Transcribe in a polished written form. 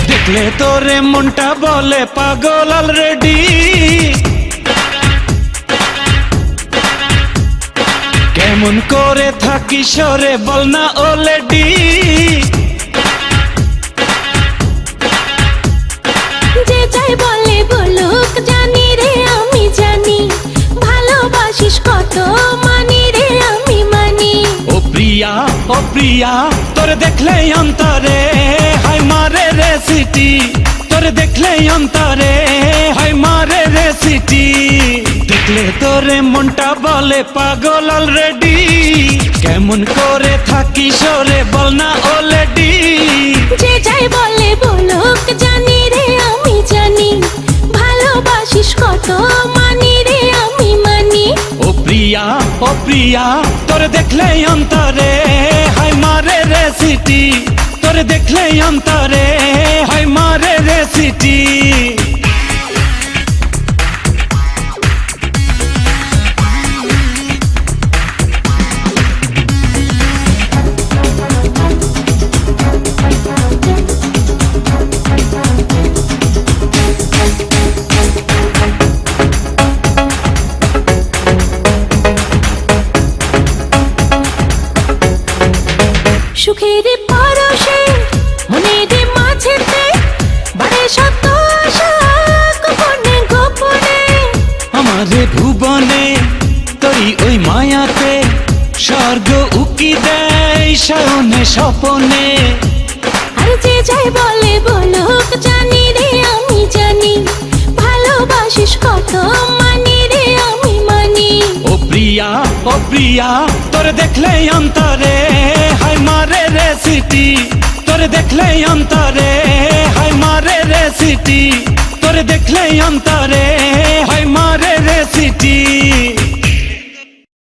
দেখলে তোরে মনটা বলে পাগল অলরেডি, কেমন করে থাকি সরে বল না অলরেডি। যে যাই বলে বলুক জানি রে আমি জানি, ভালোবাসিস কত মানি রে আমি মানি। ও প্রিয়া তোরে দেখলে অন্তরে হাই মারে রে সিটি, তোরে দেখলে অন্তরে হাই মারে রে সিটি। দেখলে তোরে মনটা বলে পাগল অলরেডি, কেমন করে থাকি সরে বল না অলরেডি। যে যাই বলে বলুক জানি রে আমি জানি, ভালোবাসিস কত মানি রে আমি মানি। ও প্রিয়া তোরে দেখলে অন্তরে হাই মারে রে সিটি, তোরে দেখলে অন্তরে হাই মারে রে সিটি। সুখের পরশে মনের মাঝেতে বাড়ে শত আশা গোপনে গোপনে। আমারে ভুবনে তুই ওই মায়াতে স্বর্গ উকি দেয় শয়নে স্বপনে। আর যে যাই বলে বলুক জানি রে আমি জানি, ভালোবাসিস কত মানি রে আমি মানি। ও প্রিয়া তোরে দেখলে অন্তরে হাই মারে রে সিটি, তোরে দেখলে অন্তরে হাই মারে রে সিটি, তোরে দেখলে অন্তরে হাই